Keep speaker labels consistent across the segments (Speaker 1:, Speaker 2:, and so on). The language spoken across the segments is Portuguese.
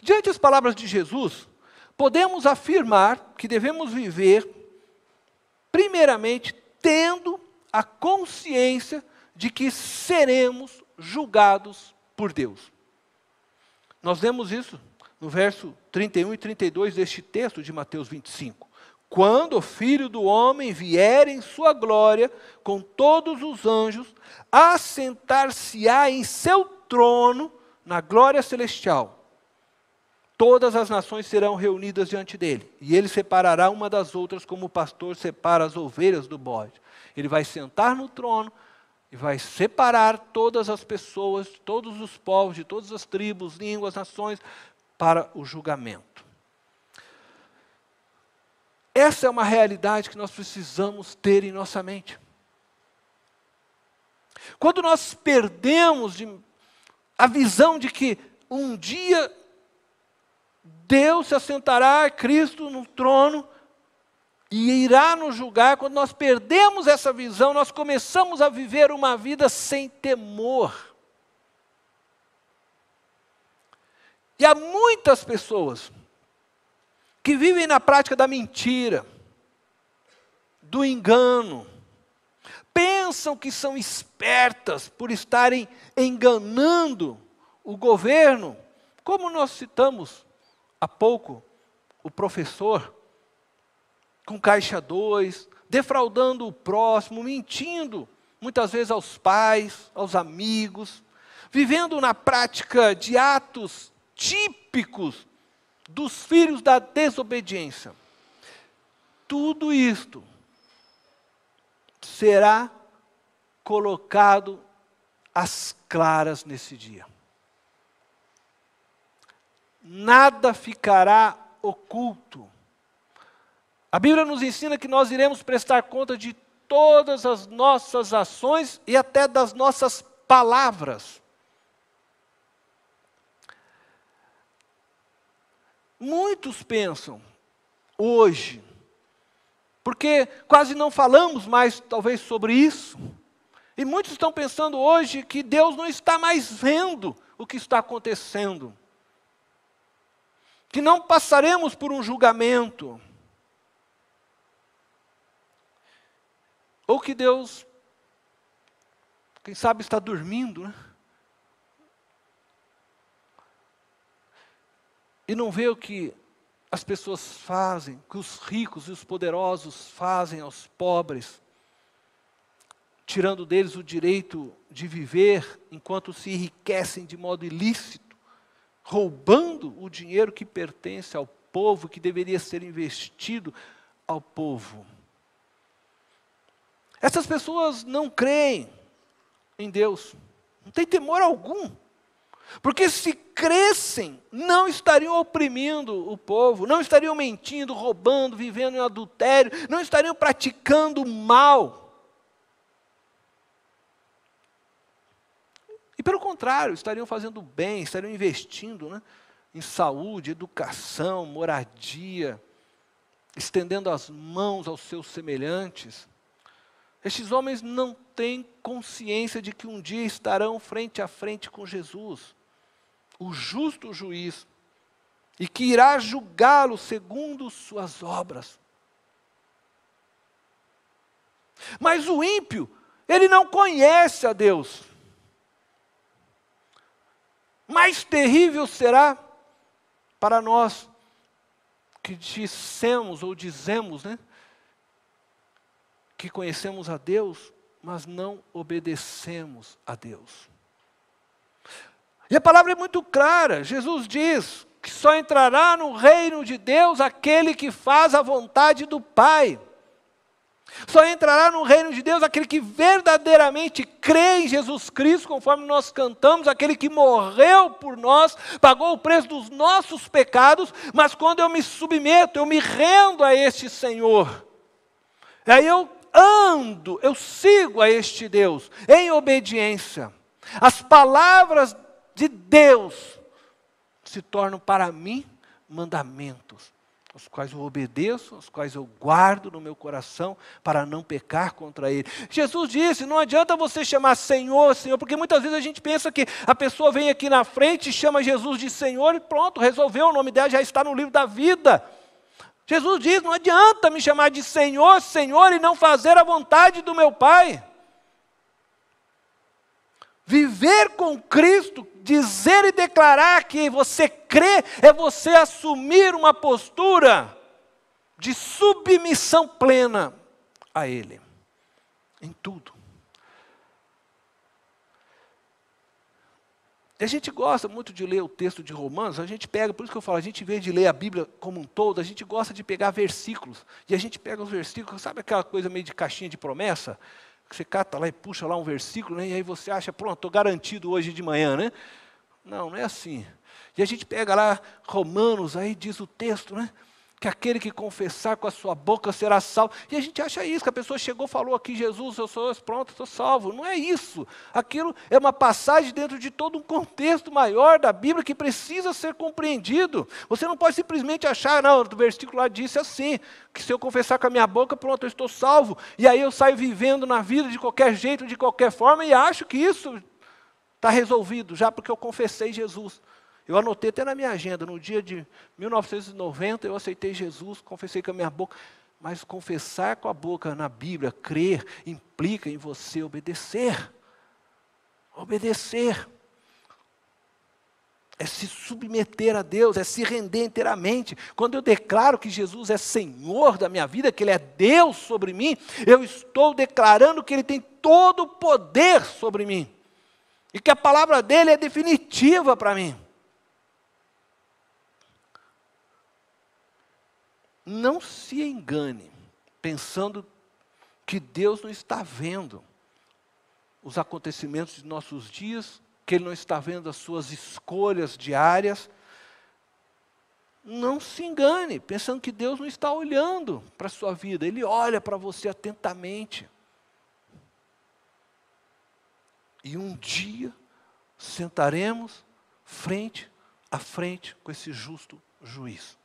Speaker 1: Diante das palavras de Jesus, podemos afirmar que devemos viver, primeiramente, tendo a consciência de que seremos julgados por Deus. Nós lemos isso no verso 31 e 32 deste texto de Mateus 25. Quando o Filho do Homem vier em sua glória, com todos os anjos, assentar-se-á em seu trono na glória celestial. Todas as nações serão reunidas diante dele, e ele separará uma das outras como o pastor separa as ovelhas do bode. Ele vai sentar no trono e vai separar todas as pessoas, todos os povos, de todas as tribos, línguas, nações, para o julgamento. Essa é uma realidade que nós precisamos ter em nossa mente. Quando nós perdemos a visão de que um dia Deus se assentará, Cristo no trono, e irá nos julgar, quando nós perdemos essa visão, nós começamos a viver uma vida sem temor. E há muitas pessoas que vivem na prática da mentira, do engano, pensam que são espertas por estarem enganando o governo, como nós citamos há pouco o professor, com caixa 2, defraudando o próximo, mentindo muitas vezes aos pais, aos amigos, vivendo na prática de atos típicos dos filhos da desobediência. Tudo isto será colocado às claras nesse dia. Nada ficará oculto. A Bíblia nos ensina que nós iremos prestar conta de todas as nossas ações e até das nossas palavras. Muitos pensam hoje, porque quase não falamos mais talvez sobre isso, e muitos estão pensando hoje que Deus não está mais vendo o que está acontecendo, que não passaremos por um julgamento, ou que Deus, quem sabe, está dormindo, né? E não vê o que as pessoas fazem, que os ricos e os poderosos fazem aos pobres, tirando deles o direito de viver enquanto se enriquecem de modo ilícito, roubando o dinheiro que pertence ao povo, que deveria ser investido ao povo. Essas pessoas não creem em Deus, não têm temor algum. Porque se crescem, não estariam oprimindo o povo, não estariam mentindo, roubando, vivendo em adultério, não estariam praticando mal. E pelo contrário, estariam fazendo bem, estariam investindo, né, em saúde, educação, moradia, estendendo as mãos aos seus semelhantes. Estes homens não têm consciência de que um dia estarão frente a frente com Jesus, o justo juiz, e que irá julgá-lo segundo suas obras. Mas o ímpio, ele não conhece a Deus. Mais terrível será para nós que dissemos ou dizemos, né, que conhecemos a Deus, mas não obedecemos a Deus. E a palavra é muito clara. Jesus diz que só entrará no reino de Deus aquele que faz a vontade do Pai. Só entrará no reino de Deus aquele que verdadeiramente crê em Jesus Cristo, conforme nós cantamos, aquele que morreu por nós, pagou o preço dos nossos pecados, mas quando eu me submeto, eu me rendo a este Senhor. Aí eu sigo a este Deus, em obediência. As palavras de Deus se tornam para mim mandamentos. os quais eu obedeço, os quais eu guardo no meu coração para não pecar contra Ele. Jesus disse, não adianta você chamar Senhor, Senhor, porque muitas vezes a gente pensa que a pessoa vem aqui na frente e chama Jesus de Senhor e pronto, resolveu, o nome dela já está no livro da vida. Jesus diz, não adianta me chamar de Senhor, Senhor e não fazer a vontade do meu Pai. Viver com Cristo, dizer e declarar que você crê, é você assumir uma postura de submissão plena a Ele, em tudo. E a gente gosta muito de ler o texto de Romanos, a gente pega, por isso que eu falo, a gente, em vez de ler a Bíblia como um todo, a gente gosta de pegar versículos, e a gente pega os versículos, sabe aquela coisa meio de caixinha de promessa? Que você cata lá e puxa lá um versículo, né, e aí você acha, pronto, estou garantido hoje de manhã, né? Não, não é assim. E a gente pega lá Romanos, aí diz o texto, né? Que aquele que confessar com a sua boca será salvo. E a gente acha isso, que a pessoa chegou e falou aqui, Jesus, eu sou, pronto, estou salvo. Não é isso. Aquilo é uma passagem dentro de todo um contexto maior da Bíblia que precisa ser compreendido. Você não pode simplesmente achar, não, o versículo lá disse assim, que se eu confessar com a minha boca, pronto, eu estou salvo. E aí eu saio vivendo na vida de qualquer jeito, de qualquer forma, e acho que isso está resolvido, já porque eu confessei Jesus. Eu anotei até na minha agenda, no dia de 1990, eu aceitei Jesus, confessei com a minha boca. Mas confessar com a boca na Bíblia, crer, implica em você obedecer. Obedecer. É se submeter a Deus, é se render inteiramente. Quando eu declaro que Jesus é Senhor da minha vida, que Ele é Deus sobre mim, eu estou declarando que Ele tem todo o poder sobre mim. E que a palavra dEle é definitiva para mim. Não se engane, pensando que Deus não está vendo os acontecimentos de nossos dias, que Ele não está vendo as suas escolhas diárias. Não se engane, pensando que Deus não está olhando para a sua vida. Ele olha para você atentamente. E um dia sentaremos frente a frente com esse justo juiz.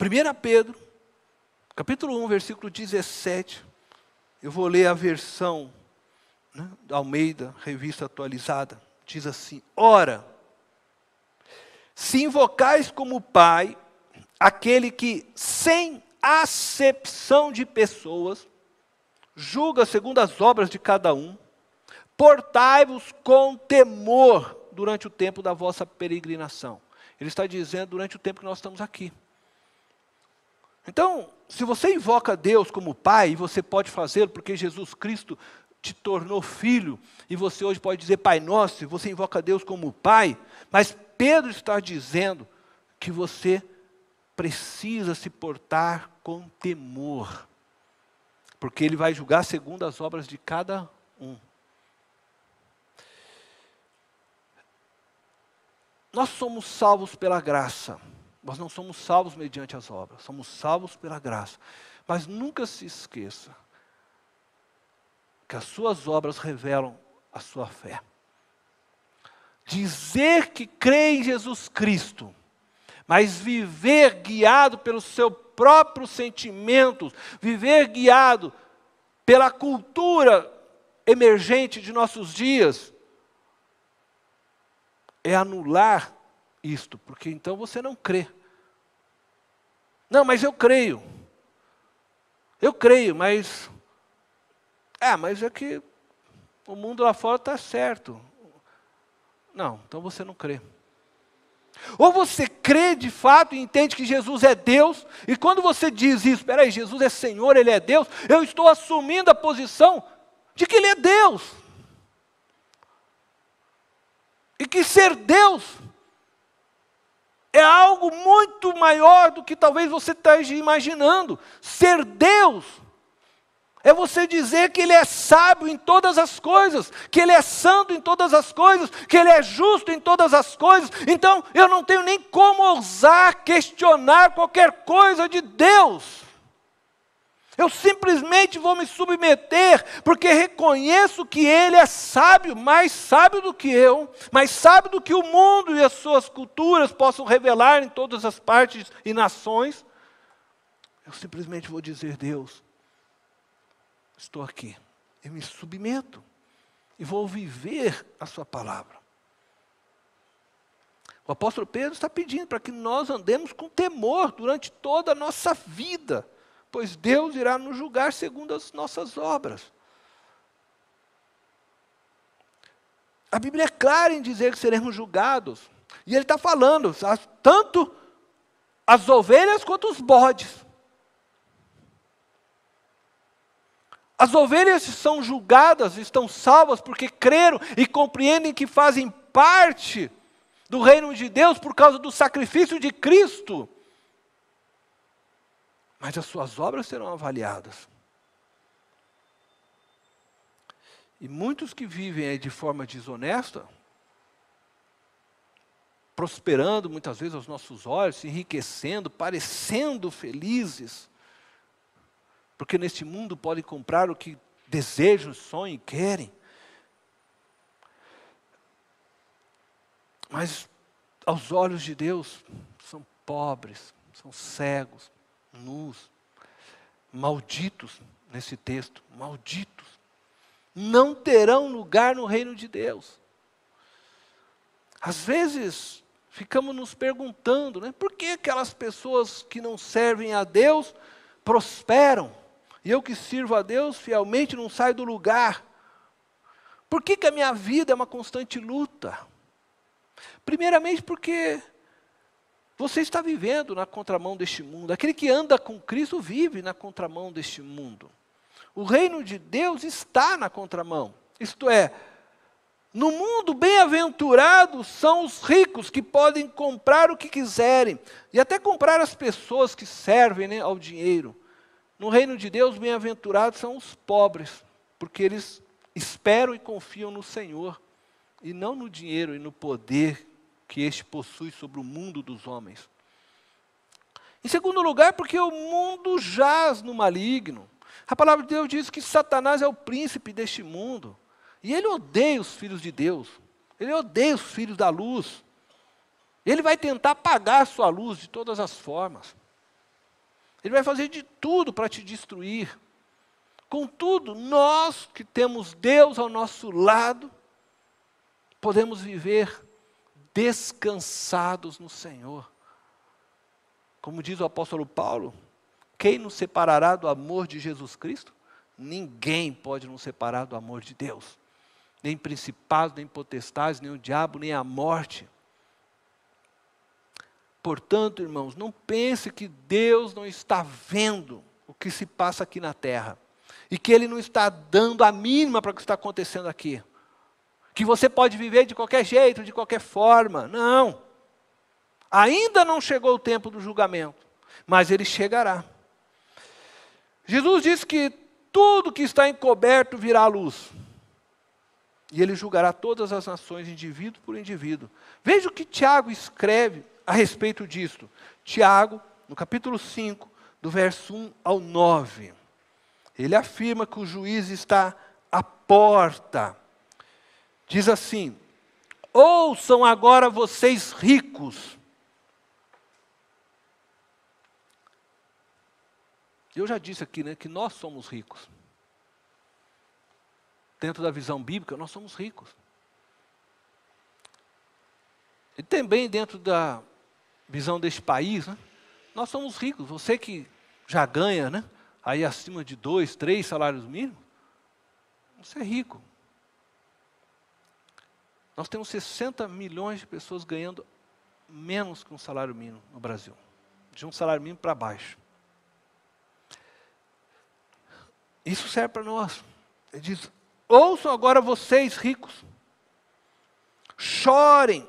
Speaker 1: 1 Pedro, capítulo 1, versículo 17, eu vou ler a versão, né, da Almeida, revista atualizada, diz assim, ora, se invocais como Pai, aquele que, sem acepção de pessoas, julga segundo as obras de cada um, portai-vos com temor durante o tempo da vossa peregrinação. Ele está dizendo durante o tempo que nós estamos aqui. Então, se você invoca Deus como Pai, e você pode fazê-lo porque Jesus Cristo te tornou filho, e você hoje pode dizer Pai Nosso, e você invoca Deus como Pai, mas Pedro está dizendo que você precisa se portar com temor, porque Ele vai julgar segundo as obras de cada um. Nós somos salvos pela graça. Nós não somos salvos mediante as obras, somos salvos pela graça. Mas nunca se esqueça que as suas obras revelam a sua fé. Dizer que crê em Jesus Cristo, mas viver guiado pelos seus próprios sentimentos, viver guiado pela cultura emergente de nossos dias, é anular isto, porque então você não crê. Não, mas eu creio. Eu creio, mas... mas é que o mundo lá fora está certo. Não, então você não crê. Ou você crê de fato e entende que Jesus é Deus, e quando você diz isso, espera aí, Jesus é Senhor, Ele é Deus, eu estou assumindo a posição de que Ele é Deus. E que ser Deus é algo muito maior do que talvez você esteja imaginando. Ser Deus é você dizer que Ele é sábio em todas as coisas, que Ele é santo em todas as coisas, que Ele é justo em todas as coisas. Então, eu não tenho nem como ousar questionar qualquer coisa de Deus. Eu simplesmente vou me submeter, porque reconheço que Ele é sábio, mais sábio do que eu, mais sábio do que o mundo e as suas culturas possam revelar em todas as partes e nações. Eu simplesmente vou dizer: Deus, estou aqui, eu me submeto e vou viver a sua palavra. O apóstolo Pedro está pedindo para que nós andemos com temor durante toda a nossa vida, pois Deus irá nos julgar segundo as nossas obras. A Bíblia é clara em dizer que seremos julgados. E ele está falando, tanto as ovelhas quanto os bodes. As ovelhas são julgadas, estão salvas porque creram e compreendem que fazem parte do reino de Deus por causa do sacrifício de Cristo. Mas as suas obras serão avaliadas. E muitos que vivem aí de forma desonesta, prosperando muitas vezes aos nossos olhos, se enriquecendo, parecendo felizes, porque neste mundo podem comprar o que desejam, sonham e querem. Mas aos olhos de Deus são pobres, são cegos, nus, malditos nesse texto, malditos. Não terão lugar no reino de Deus. Às vezes ficamos nos perguntando, né, por que aquelas pessoas que não servem a Deus prosperam? E eu que sirvo a Deus fielmente não saio do lugar. Por que a minha vida é uma constante luta? Primeiramente porque você está vivendo na contramão deste mundo. Aquele que anda com Cristo vive na contramão deste mundo. O reino de Deus está na contramão. Isto é, no mundo bem-aventurados são os ricos que podem comprar o que quiserem. E até comprar as pessoas que servem, né, ao dinheiro. No reino de Deus, bem-aventurados são os pobres, porque eles esperam e confiam no Senhor, e não no dinheiro e no poder que este possui sobre o mundo dos homens. Em segundo lugar, porque o mundo jaz no maligno. A palavra de Deus diz que Satanás é o príncipe deste mundo, e ele odeia os filhos de Deus, ele odeia os filhos da luz. Ele vai tentar apagar a sua luz de todas as formas. Ele vai fazer de tudo para te destruir. Contudo, nós que temos Deus ao nosso lado, podemos viver descansados no Senhor. Como diz o apóstolo Paulo, quem nos separará do amor de Jesus Cristo? Ninguém pode nos separar do amor de Deus. Nem principados, nem potestades, nem o diabo, nem a morte. Portanto, irmãos, não pense que Deus não está vendo o que se passa aqui na terra. E que Ele não está dando a mínima para o que está acontecendo aqui. Que você pode viver de qualquer jeito, de qualquer forma. Não. Ainda não chegou o tempo do julgamento. Mas ele chegará. Jesus disse que tudo que está encoberto virá à luz. E Ele julgará todas as nações, indivíduo por indivíduo. Veja o que Tiago escreve a respeito disto. Tiago, no capítulo 5, do verso 1 ao 9. Ele afirma que o juiz está à porta. Diz assim: ouçam agora vocês ricos. Eu já disse aqui, né, que nós somos ricos. Dentro da visão bíblica, nós somos ricos. E também dentro da visão deste país, né, nós somos ricos. Você que já ganha, né, aí acima de 2, 3 salários mínimos, você é rico. Nós temos 60 milhões de pessoas ganhando menos que um salário mínimo no Brasil. De um salário mínimo para baixo. Isso serve para nós. Ele diz: ouçam agora vocês ricos. Chorem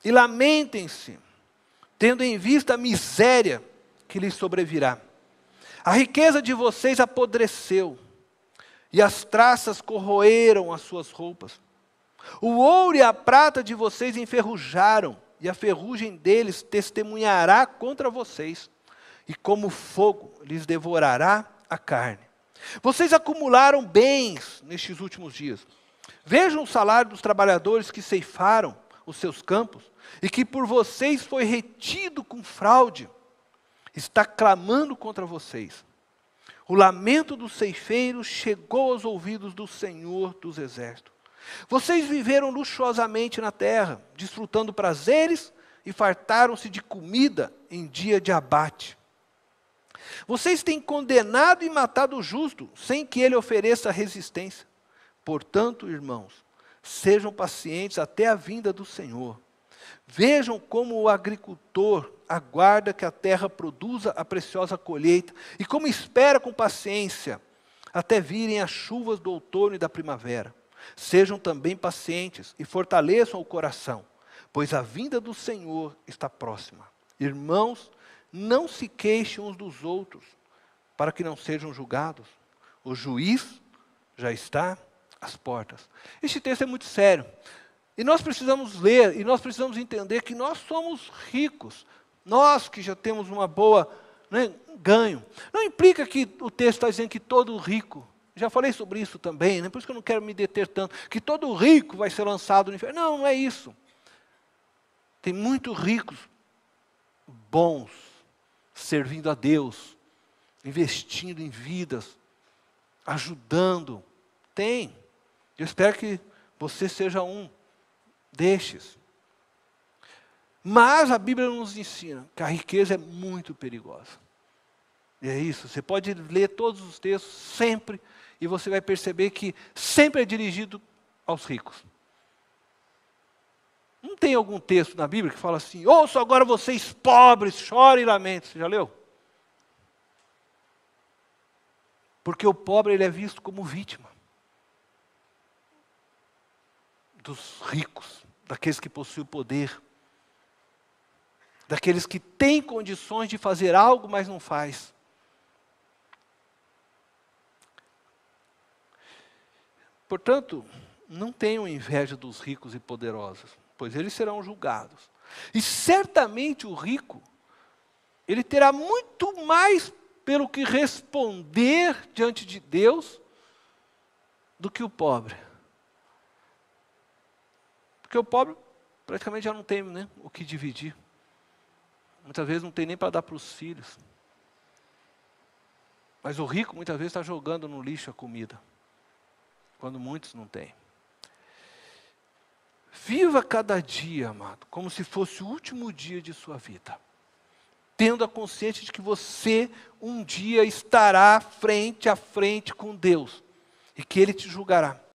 Speaker 1: e lamentem-se, tendo em vista a miséria que lhes sobrevirá. A riqueza de vocês apodreceu, e as traças corroeram as suas roupas. O ouro e a prata de vocês enferrujaram, e a ferrugem deles testemunhará contra vocês. E como fogo lhes devorará a carne. Vocês acumularam bens nestes últimos dias. Vejam o salário dos trabalhadores que ceifaram os seus campos e que por vocês foi retido com fraude. Está clamando contra vocês. O lamento dos ceifeiros chegou aos ouvidos do Senhor dos Exércitos. Vocês viveram luxuosamente na terra, desfrutando prazeres e fartaram-se de comida em dia de abate. Vocês têm condenado e matado o justo, sem que ele ofereça resistência. Portanto, irmãos, sejam pacientes até a vinda do Senhor. Vejam como o agricultor aguarda que a terra produza a preciosa colheita e como espera com paciência até virem as chuvas do outono e da primavera. Sejam também pacientes e fortaleçam o coração, pois a vinda do Senhor está próxima. Irmãos, não se queixem uns dos outros, para que não sejam julgados. O juiz já está às portas. Este texto é muito sério. E nós precisamos ler, e nós precisamos entender que nós somos ricos. Nós que já temos uma boa ganho. Não implica que o texto está dizendo que todo rico, já falei sobre isso também, por isso que eu não quero me deter tanto, que todo rico vai ser lançado no inferno. Não, não é isso. Tem muitos ricos bons, servindo a Deus, investindo em vidas, ajudando. Tem. Eu espero que você seja um destes. Mas a Bíblia nos ensina que a riqueza é muito perigosa. E é isso, você pode ler todos os textos sempre, e você vai perceber que sempre é dirigido aos ricos. Não tem algum texto na Bíblia que fala assim: ouçam agora vocês pobres, chorem e lamentem. Você já leu? Porque o pobre ele é visto como vítima dos ricos, daqueles que possuem o poder, daqueles que têm condições de fazer algo, mas não faz. Portanto, não tenham inveja dos ricos e poderosos, pois eles serão julgados. E certamente o rico, ele terá muito mais pelo que responder diante de Deus do que o pobre. Porque o pobre praticamente já não tem o que dividir. Muitas vezes não tem nem para dar para os filhos. Mas o rico muitas vezes está jogando no lixo a comida, quando muitos não têm. Viva cada dia, amado, como se fosse o último dia de sua vida, tendo a consciência de que você um dia estará frente a frente com Deus, e que Ele te julgará.